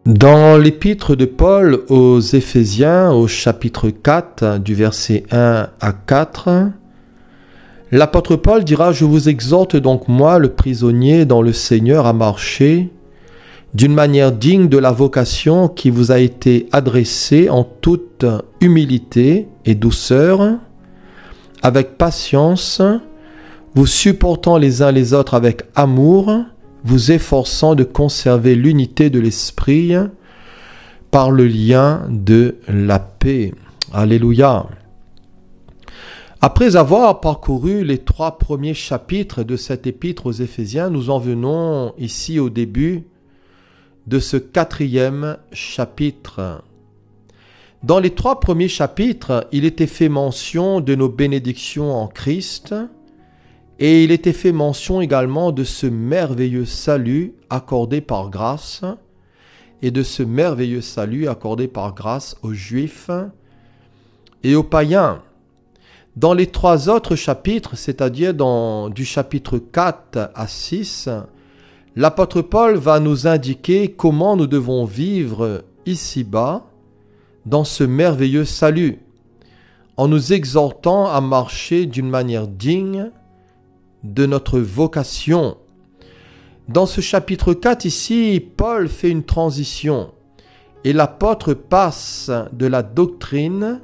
Dans l'épître de Paul aux Éphésiens, au chapitre 4, du verset 1 à 4, l'apôtre Paul dira « Je vous exhorte donc moi, le prisonnier dans le Seigneur, à marcher d'une manière digne de la vocation qui vous a été adressée en toute humilité et douceur, avec patience, vous supportant les uns les autres avec amour, vous efforçant de conserver l'unité de l'esprit par le lien de la paix. » Alléluia. Après avoir parcouru les 3 premiers chapitres de cet épître aux Éphésiens, nous en venons ici au début de ce 4e chapitre. Dans les 3 premiers chapitres, il était fait mention de nos bénédictions en Christ, et il était fait mention également de ce merveilleux salut accordé par grâce, et de ce merveilleux salut accordé par grâce aux Juifs et aux païens. Dans les 3 autres chapitres, c'est-à-dire du chapitre 4 à 6, l'apôtre Paul va nous indiquer comment nous devons vivre ici-bas dans ce merveilleux salut, en nous exhortant à marcher d'une manière digne de notre vocation. Dans ce chapitre 4 ici, Paul fait une transition et l'apôtre passe de la doctrine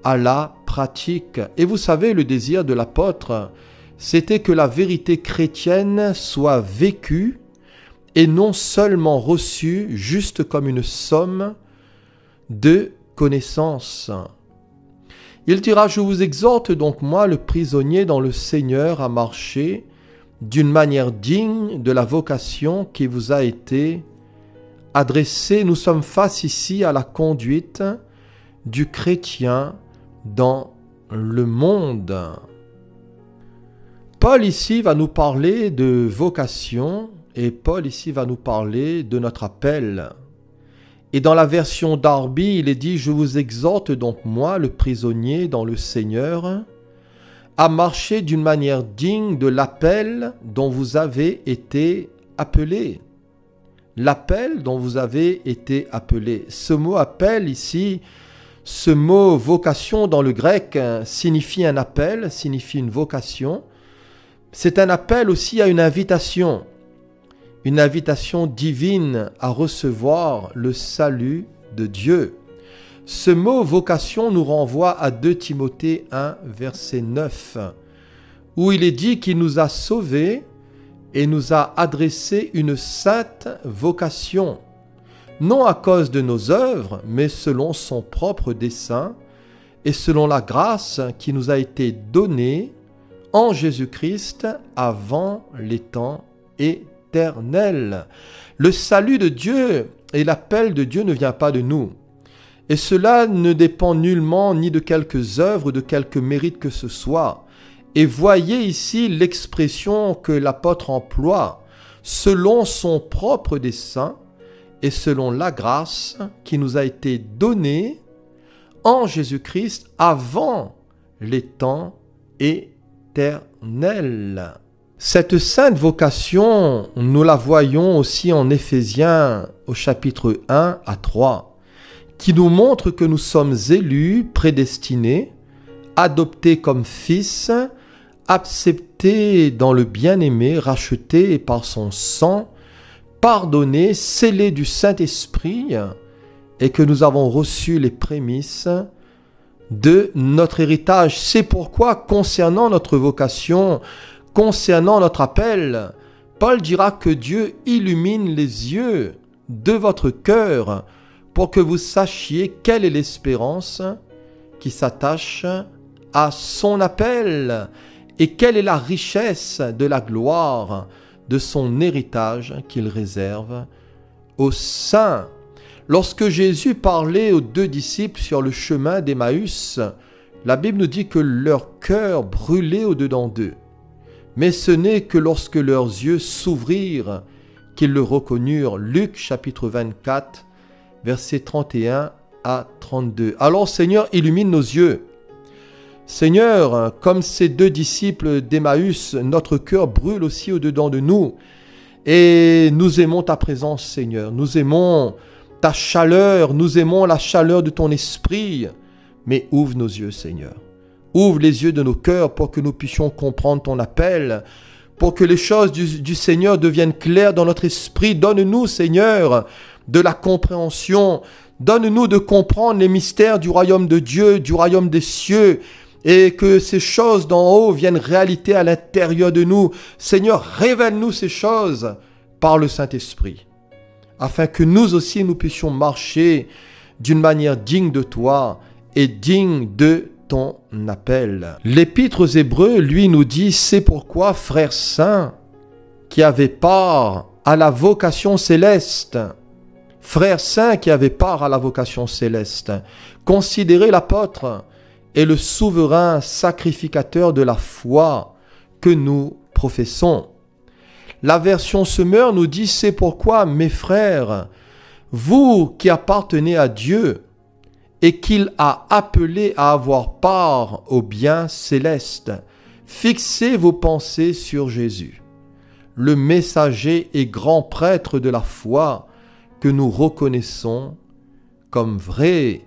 à la pratique. Et vous savez, le désir de l'apôtre, c'était que la vérité chrétienne soit vécue et non seulement reçue juste comme une somme de connaissances. Il dira « Je vous exhorte donc moi, le prisonnier dans le Seigneur, à marcher d'une manière digne de la vocation qui vous a été adressée. » Nous sommes face ici à la conduite du chrétien dans le monde. Paul ici va nous parler de vocation et Paul ici va nous parler de notre appel. Et dans la version Darby, il est dit « Je vous exhorte donc moi, le prisonnier dans le Seigneur, à marcher d'une manière digne de l'appel dont vous avez été appelés. » L'appel dont vous avez été appelés. Ce mot « appel » ici, ce mot « vocation » dans le grec signifie un appel, signifie une vocation. C'est un appel aussi à une invitation divine à recevoir le salut de Dieu. Ce mot « vocation » nous renvoie à 2 Timothée 1, verset 9, où il est dit qu'il nous a sauvés et nous a adressé une sainte vocation, non à cause de nos œuvres, mais selon son propre dessein et selon la grâce qui nous a été donnée en Jésus-Christ avant les temps éternels. Le salut de Dieu et l'appel de Dieu ne vient pas de nous. Et cela ne dépend nullement ni de quelques œuvres, de quelques mérites que ce soit. Et voyez ici l'expression que l'apôtre emploie, selon son propre dessein et selon la grâce qui nous a été donnée en Jésus-Christ avant les temps éternels. Cette sainte vocation, nous la voyons aussi en Éphésiens au chapitre 1 à 3, qui nous montre que nous sommes élus, prédestinés, adoptés comme fils, acceptés dans le bien-aimé, rachetés par son sang, pardonnés, scellés du Saint-Esprit, et que nous avons reçu les prémices de notre héritage. C'est pourquoi, concernant notre vocation, concernant notre appel, Paul dira que Dieu illumine les yeux de votre cœur pour que vous sachiez quelle est l'espérance qui s'attache à son appel et quelle est la richesse de la gloire de son héritage qu'il réserve aux saints. Lorsque Jésus parlait aux 2 disciples sur le chemin d'Emmaüs, la Bible nous dit que leur cœur brûlait au-dedans d'eux. Mais ce n'est que lorsque leurs yeux s'ouvrirent qu'ils le reconnurent. Luc chapitre 24, versets 31 à 32. Alors Seigneur, illumine nos yeux. Seigneur, comme ces 2 disciples d'Emmaüs, notre cœur brûle aussi au-dedans de nous. Et nous aimons ta présence, Seigneur. Nous aimons ta chaleur, nous aimons la chaleur de ton esprit, mais ouvre nos yeux, Seigneur. Ouvre les yeux de nos cœurs pour que nous puissions comprendre ton appel, pour que les choses du Seigneur deviennent claires dans notre esprit. Donne-nous, Seigneur, de la compréhension. Donne-nous de comprendre les mystères du royaume de Dieu, du royaume des cieux, et que ces choses d'en haut viennent réalité à l'intérieur de nous. Seigneur, révèle-nous ces choses par le Saint-Esprit, afin que nous aussi nous puissions marcher d'une manière digne de toi et digne de ton appel. L'Épître aux Hébreux, lui, nous dit: c'est pourquoi, frères saints, qui avaient part à la vocation céleste, frères saints qui avaient part à la vocation céleste, considérez l'apôtre et le souverain sacrificateur de la foi que nous professons. La version Semeur nous dit: c'est pourquoi, mes frères, vous qui appartenez à Dieu et qu'il a appelé à avoir part au bien céleste, fixez vos pensées sur Jésus, le messager et grand prêtre de la foi que nous reconnaissons comme vrai,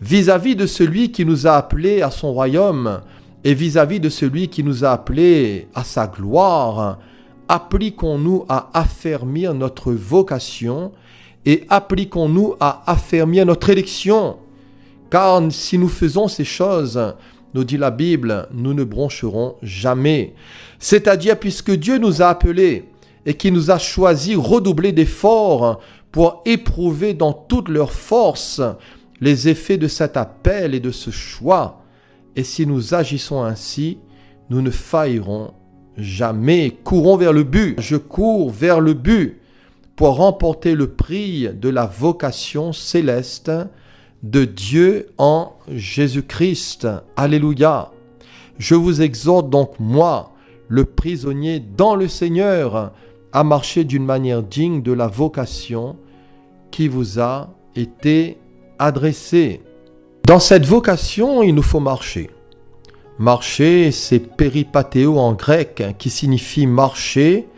vis-à-vis de celui qui nous a appelés à son royaume et vis-à-vis de celui qui nous a appelés à sa gloire. Appliquons-nous à affermir notre vocation et appliquons-nous à affermir notre élection. Car si nous faisons ces choses, nous dit la Bible, nous ne broncherons jamais. C'est-à-dire, puisque Dieu nous a appelés et qui nous a choisis, redoubler d'efforts pour éprouver dans toute leur force les effets de cet appel et de ce choix. Et si nous agissons ainsi, nous ne faillerons jamais. Courons vers le but. Je cours vers le but pour remporter le prix de la vocation céleste de Dieu en Jésus-Christ. Alléluia. Je vous exhorte donc, moi, le prisonnier dans le Seigneur, à marcher d'une manière digne de la vocation qui vous a été adressée. Dans cette vocation, il nous faut marcher. Marcher, c'est péripathéo en grec, qui signifie marcher,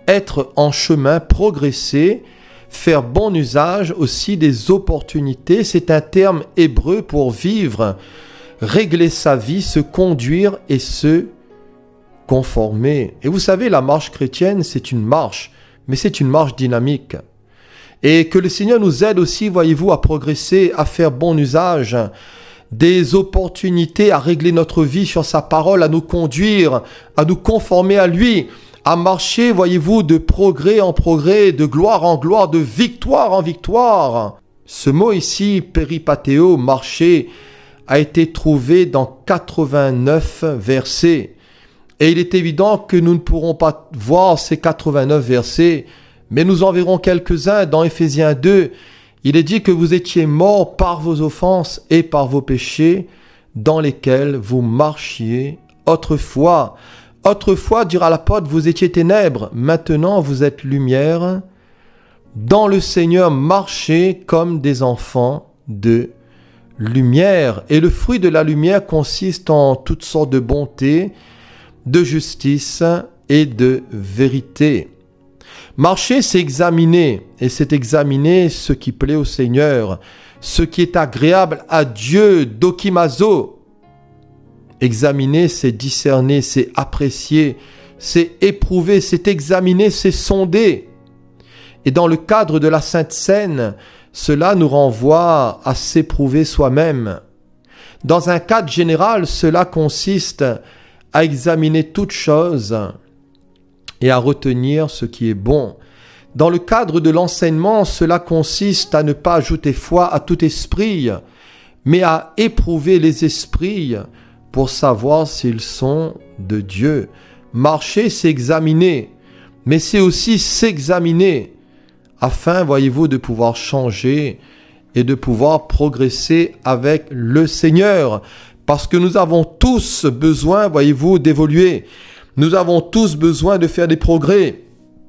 être en chemin, progresser, faire bon usage aussi des opportunités. C'est un terme hébreu pour vivre, régler sa vie, se conduire et se conformer. Et vous savez, la marche chrétienne, c'est une marche, mais c'est une marche dynamique. Et que le Seigneur nous aide aussi, voyez-vous, à progresser, à faire bon usage des opportunités, à régler notre vie sur sa parole, à nous conduire, à nous conformer à lui, à marcher, voyez-vous, de progrès en progrès, de gloire en gloire, de victoire en victoire. Ce mot ici, péripathéo, marcher, a été trouvé dans 89 versets. Et il est évident que nous ne pourrons pas voir ces 89 versets, mais nous en verrons quelques-uns dans Éphésiens 2. Il est dit que vous étiez morts par vos offenses et par vos péchés, dans lesquels vous marchiez autrefois. Autrefois, dira l'apôtre, vous étiez ténèbres, maintenant vous êtes lumière. Dans le Seigneur, marchez comme des enfants de lumière. Et le fruit de la lumière consiste en toutes sortes de bonté, de justice et de vérité. Marcher, c'est examiner, et c'est examiner ce qui plaît au Seigneur, ce qui est agréable à Dieu, dokimazo. Examiner, c'est discerner, c'est apprécier, c'est éprouver, c'est examiner, c'est sonder. Et dans le cadre de la Sainte Seine, cela nous renvoie à s'éprouver soi-même. Dans un cadre général, cela consiste à examiner toute chose et à retenir ce qui est bon. Dans le cadre de l'enseignement, cela consiste à ne pas ajouter foi à tout esprit, mais à éprouver les esprits pour savoir s'ils sont de Dieu. Marcher, c'est examiner, mais c'est aussi s'examiner, afin, voyez-vous, de pouvoir changer et de pouvoir progresser avec le Seigneur. Parce que nous avons tous besoin, voyez-vous, d'évoluer. Nous avons tous besoin de faire des progrès.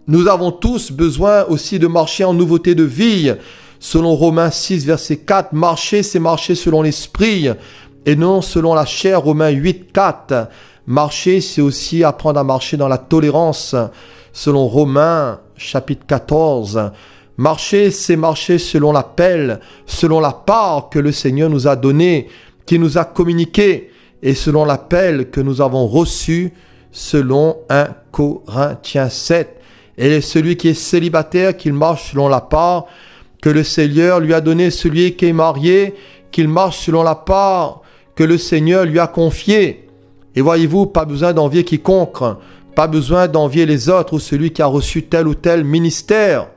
Nous avons tous besoin aussi de marcher en nouveauté de vie. Selon Romains 6, verset 4, marcher, c'est marcher selon l'esprit et non selon la chair. Romains 8, 4. Marcher, c'est aussi apprendre à marcher dans la tolérance. Selon Romains chapitre 14. Marcher, c'est marcher selon l'appel, selon la part que le Seigneur nous a donnée, qui nous a communiqué, et selon l'appel que nous avons reçu selon 1 Corinthiens 7. Et celui qui est célibataire, qu'il marche selon la part que le Seigneur lui a donnée. Celui qui est marié, qu'il marche selon la part que le Seigneur lui a confiée. Et voyez-vous, pas besoin d'envier quiconque, pas besoin d'envier les autres ou celui qui a reçu tel ou tel ministère.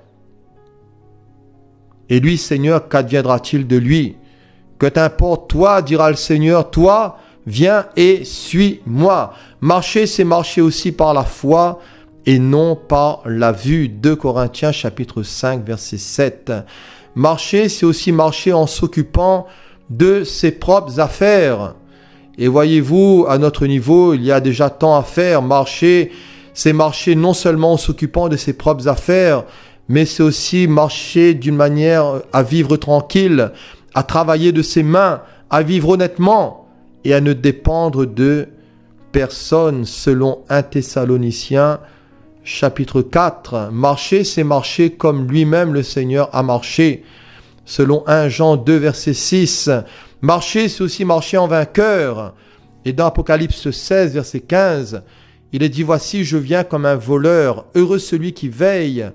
Et lui, Seigneur, qu'adviendra-t-il de lui? Que t'importe, toi, dira le Seigneur, toi, viens et suis-moi. Marcher, c'est marcher aussi par la foi et non par la vue. 2 Corinthiens chapitre 5, verset 7. Marcher, c'est aussi marcher en s'occupant de ses propres affaires. Et voyez-vous, à notre niveau, il y a déjà tant à faire. Marcher, c'est marcher non seulement en s'occupant de ses propres affaires, mais c'est aussi marcher d'une manière à vivre tranquille, à travailler de ses mains, à vivre honnêtement et à ne dépendre de personne, selon 1 Thessaloniciens chapitre 4. Marcher, c'est marcher comme lui-même le Seigneur a marché, selon 1 Jean 2, verset 6. Marcher, c'est aussi marcher en vainqueur. Et dans Apocalypse 16, verset 15, il est dit, « Voici, je viens comme un voleur. Heureux celui qui veille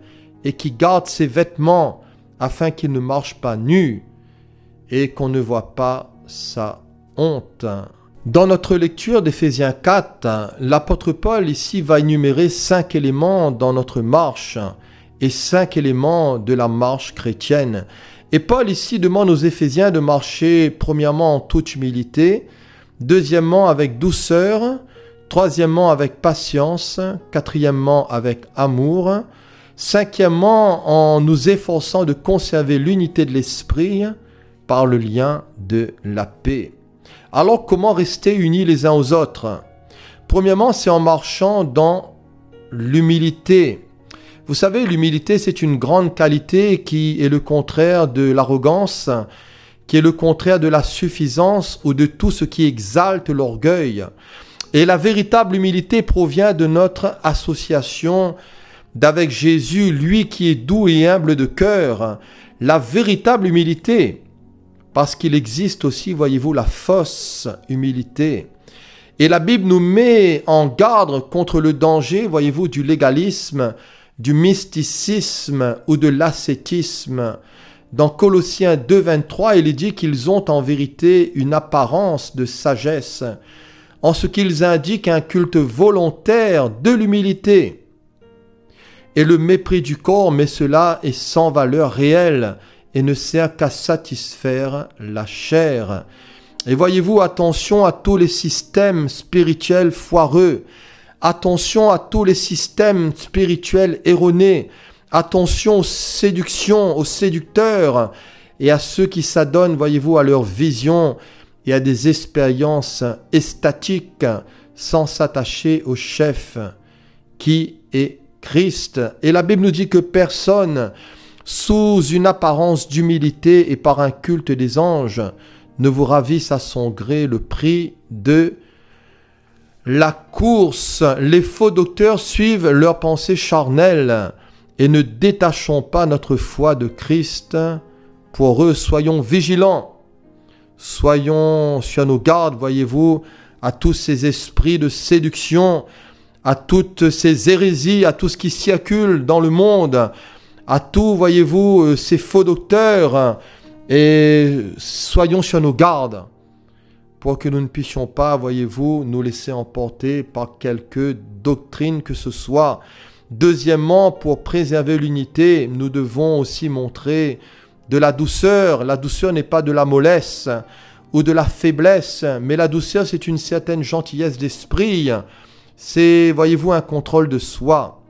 et qui garde ses vêtements, afin qu'il ne marche pas nu et qu'on ne voit pas sa honte. » Dans notre lecture d'Éphésiens 4, l'apôtre Paul ici va énumérer 5 éléments dans notre marche et 5 éléments de la marche chrétienne. Et Paul ici demande aux Éphésiens de marcher premièrement en toute humilité, deuxièmement avec douceur, troisièmement avec patience, quatrièmement avec amour, cinquièmement en nous efforçant de conserver l'unité de l'esprit par le lien de la paix. Alors comment rester unis les uns aux autres? Premièrement, c'est en marchant dans l'humilité. Vous savez, l'humilité, c'est une grande qualité qui est le contraire de l'arrogance, qui est le contraire de la suffisance ou de tout ce qui exalte l'orgueil. Et la véritable humilité provient de notre association d'avec Jésus, lui qui est doux et humble de cœur. La véritable humilité, parce qu'il existe aussi, voyez-vous, la fausse humilité. Et la Bible nous met en garde contre le danger, voyez-vous, du légalisme, du mysticisme ou de l'ascétisme. Dans Colossiens 2, 23, il est dit qu'ils ont en vérité une apparence de sagesse, en ce qu'ils indiquent un culte volontaire de l'humilité et le mépris du corps, mais cela est sans valeur réelle et ne sert qu'à satisfaire la chair. Et voyez-vous, attention à tous les systèmes spirituels foireux, attention à tous les systèmes spirituels erronés, attention aux séductions, aux séducteurs et à ceux qui s'adonnent, voyez-vous, à leur vision et à des expériences estatiques sans s'attacher au chef qui est Christ. Et la Bible nous dit que personne, sous une apparence d'humilité et par un culte des anges, ne vous ravisse à son gré le prix de la course. Les faux docteurs suivent leurs pensées charnelles et ne détachons pas notre foi de Christ. Pour eux, soyons vigilants. Soyons sur nos gardes, voyez-vous, à tous ces esprits de séduction, à toutes ces hérésies, à tout ce qui circule dans le monde, à tout, voyez-vous, ces faux docteurs, et soyons sur nos gardes pour que nous ne puissions pas, voyez-vous, nous laisser emporter par quelque doctrine que ce soit. Deuxièmement, pour préserver l'unité, nous devons aussi montrer de la douceur. La douceur n'est pas de la mollesse ou de la faiblesse, mais la douceur, c'est une certaine gentillesse d'esprit. C'est, voyez-vous, un contrôle de soi.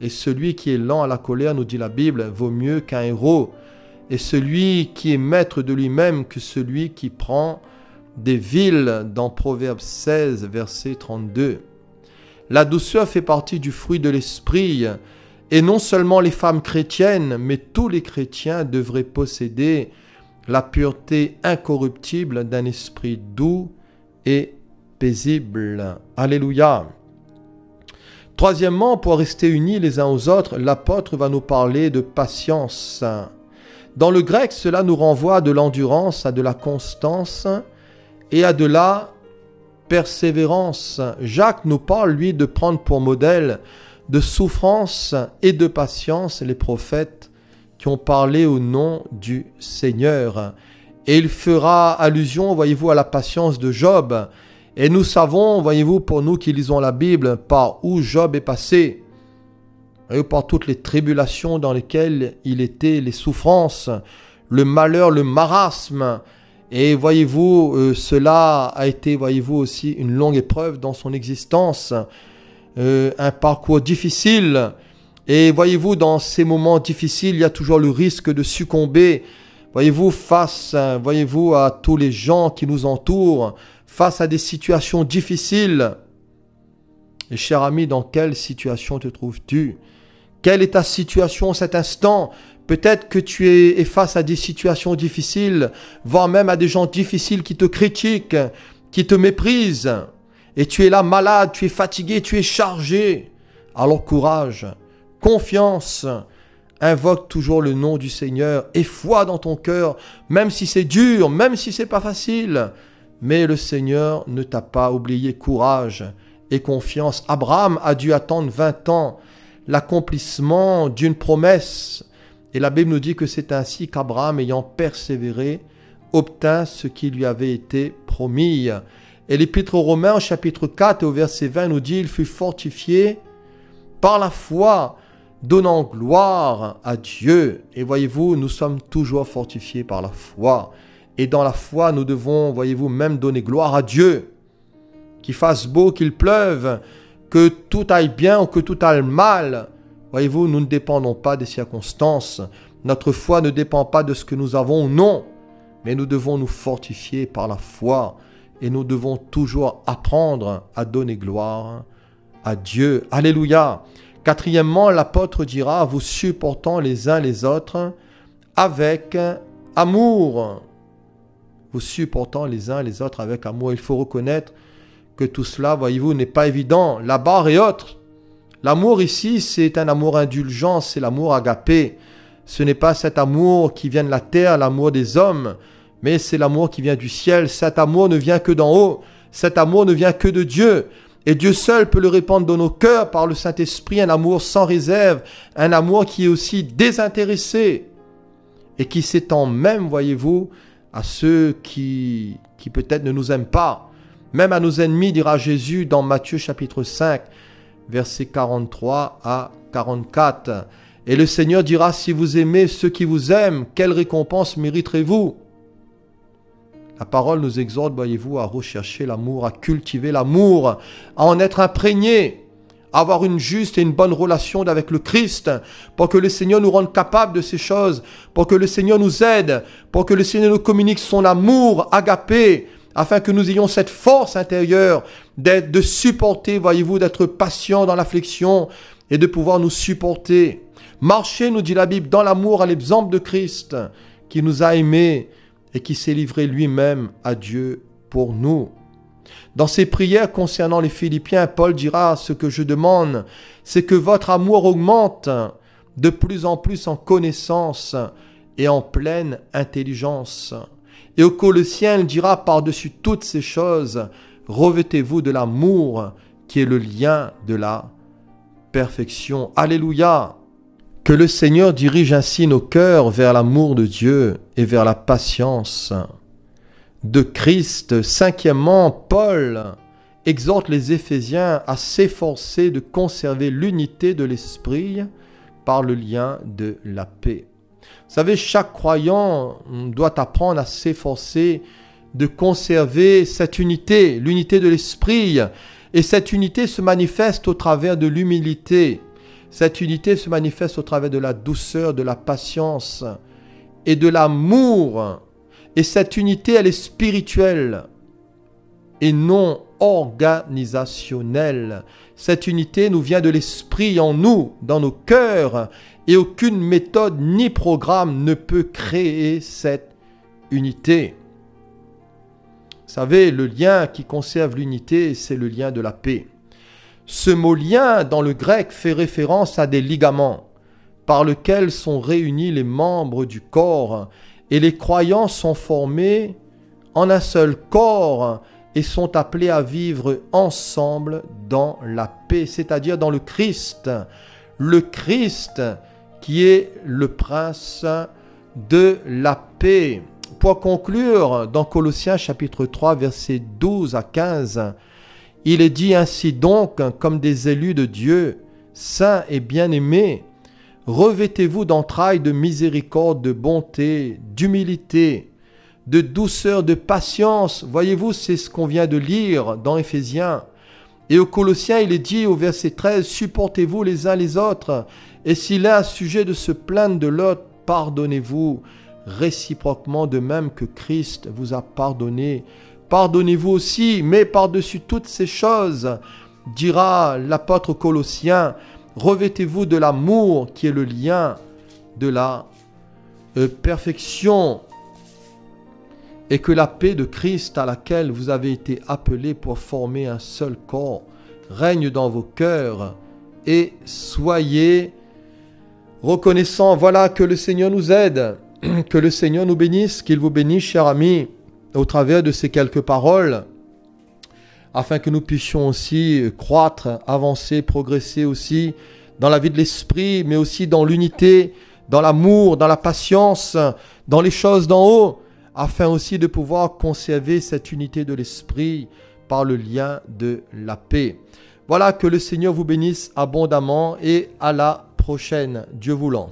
Et celui qui est lent à la colère, nous dit la Bible, vaut mieux qu'un héros. Et celui qui est maître de lui-même que celui qui prend des villes, dans Proverbe 16, verset 32. La douceur fait partie du fruit de l'esprit. Et non seulement les femmes chrétiennes, mais tous les chrétiens devraient posséder la pureté incorruptible d'un esprit doux et paisible. Alléluia. Troisièmement, pour rester unis les uns aux autres, l'apôtre va nous parler de patience. Dans le grec, cela nous renvoie à de l'endurance, à de la constance et à de la persévérance. Jacques nous parle, lui, de prendre pour modèle de souffrance et de patience les prophètes qui ont parlé au nom du Seigneur. Et il fera allusion, voyez-vous, à la patience de Job. Et nous savons, voyez-vous, pour nous qui lisons la Bible, par où Job est passé. Et par toutes les tribulations dans lesquelles il était, les souffrances, le malheur, le marasme. Et voyez-vous, cela a été, voyez-vous, aussi une longue épreuve dans son existence, un parcours difficile. Et voyez-vous, dans ces moments difficiles, il y a toujours le risque de succomber, voyez-vous, face, voyez-vous, à tous les gens qui nous entourent, face à des situations difficiles. Et cher ami, dans quelle situation te trouves-tu? Quelle est ta situation en cet instant? Peut-être que tu es face à des situations difficiles, voire même à des gens difficiles qui te critiquent, qui te méprisent. Et tu es là malade, tu es fatigué, tu es chargé. Alors courage, confiance, invoque toujours le nom du Seigneur et foi dans ton cœur, même si c'est dur, même si c'est pas facile. Mais le Seigneur ne t'a pas oublié. Courage et confiance. Abraham a dû attendre 20 ans l'accomplissement d'une promesse. Et la Bible nous dit que c'est ainsi qu'Abraham, ayant persévéré, obtint ce qui lui avait été promis. Et l'Épître aux Romains, au chapitre 4 et au verset 20, nous dit « Il fut fortifié par la foi, donnant gloire à Dieu. » Et voyez-vous, nous sommes toujours fortifiés par la foi. Et dans la foi, nous devons, voyez-vous, même donner gloire à Dieu. Qu'il fasse beau, qu'il pleuve, que tout aille bien ou que tout aille mal. Voyez-vous, nous ne dépendons pas des circonstances. Notre foi ne dépend pas de ce que nous avons ou non. Mais nous devons nous fortifier par la foi. Et nous devons toujours apprendre à donner gloire à Dieu. Alléluia. Quatrièmement, l'apôtre dira, vous supportant les uns les autres avec amour. Vous supportant les uns les autres avec amour. Il faut reconnaître que tout cela, voyez-vous, n'est pas évident. La barre est haute. L'amour ici, c'est un amour indulgent, c'est l'amour agapé. Ce n'est pas cet amour qui vient de la terre, l'amour des hommes, mais c'est l'amour qui vient du ciel. Cet amour ne vient que d'en haut. Cet amour ne vient que de Dieu. Et Dieu seul peut le répandre dans nos cœurs par le Saint-Esprit, un amour sans réserve, un amour qui est aussi désintéressé et qui s'étend même, voyez-vous, à ceux qui peut-être ne nous aiment pas. Même à nos ennemis, dira Jésus dans Matthieu chapitre 5, versets 43 à 44. Et le Seigneur dira, si vous aimez ceux qui vous aiment, quelle récompense mériterez-vous? La parole nous exhorte, voyez-vous, à rechercher l'amour, à cultiver l'amour, à en être imprégné, à avoir une juste et une bonne relation avec le Christ, pour que le Seigneur nous rende capables de ces choses, pour que le Seigneur nous aide, pour que le Seigneur nous communique son amour agapé, afin que nous ayons cette force intérieure de supporter, voyez-vous, d'être patient dans l'affliction et de pouvoir nous supporter. Marchez, nous dit la Bible, dans l'amour à l'exemple de Christ, qui nous a aimés et qui s'est livré lui-même à Dieu pour nous. Dans ses prières concernant les Philippiens, Paul dira, ce que je demande, c'est que votre amour augmente de plus en plus en connaissance et en pleine intelligence. Et aux Colossiens, il dira par-dessus toutes ces choses, revêtez-vous de l'amour qui est le lien de la perfection. Alléluia! Que le Seigneur dirige ainsi nos cœurs vers l'amour de Dieu et vers la patience de Christ. Cinquièmement, Paul exhorte les Éphésiens à s'efforcer de conserver l'unité de l'esprit par le lien de la paix. Vous savez, chaque croyant doit apprendre à s'efforcer de conserver cette unité, l'unité de l'esprit. Et cette unité se manifeste au travers de l'humilité. Cette unité se manifeste au travers de la douceur, de la patience et de l'amour. Et cette unité, elle est spirituelle et non organisationnelle. Cette unité nous vient de l'esprit en nous, dans nos cœurs. Et aucune méthode ni programme ne peut créer cette unité. Vous savez, le lien qui conserve l'unité, c'est le lien de la paix. Ce mot lien dans le grec fait référence à des ligaments par lesquels sont réunis les membres du corps et les croyants sont formés en un seul corps et sont appelés à vivre ensemble dans la paix, c'est-à-dire dans le Christ qui est le prince de la paix. Pour conclure, dans Colossiens chapitre 3, versets 12 à 15, il est dit ainsi donc, comme des élus de Dieu, saints et bien-aimés, revêtez-vous d'entrailles de miséricorde, de bonté, d'humilité, de douceur, de patience. Voyez-vous, c'est ce qu'on vient de lire dans Éphésiens. Et aux Colossiens, il est dit au verset 13, supportez-vous les uns les autres, et s'il est un sujet de se plaindre de l'autre, pardonnez-vous réciproquement de même que Christ vous a pardonné. Pardonnez-vous aussi, mais par-dessus toutes ces choses, dira l'apôtre aux Colossiens, revêtez-vous de l'amour qui est le lien de la perfection, et que la paix de Christ à laquelle vous avez été appelés pour former un seul corps règne dans vos cœurs, et soyez reconnaissants. Voilà, que le Seigneur nous aide, que le Seigneur nous bénisse, qu'il vous bénisse, chers amis, au travers de ces quelques paroles, afin que nous puissions aussi croître, avancer, progresser aussi dans la vie de l'esprit, mais aussi dans l'unité, dans l'amour, dans la patience, dans les choses d'en haut, afin aussi de pouvoir conserver cette unité de l'esprit par le lien de la paix. Voilà, que le Seigneur vous bénisse abondamment et à la prochaine, Dieu voulant.